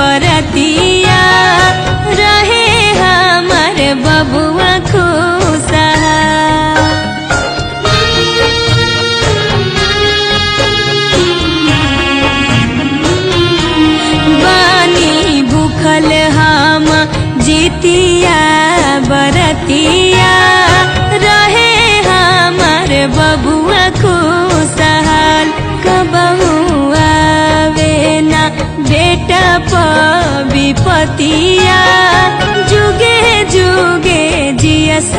बरतिया रहे हमार बबुआ खुशहाल। बानी भूखल हम जितिया बरतिया रहे हमार बबुआ खुशहाल। कबहू आवे ना बेटा प विपतिया जुगे जुगे जियस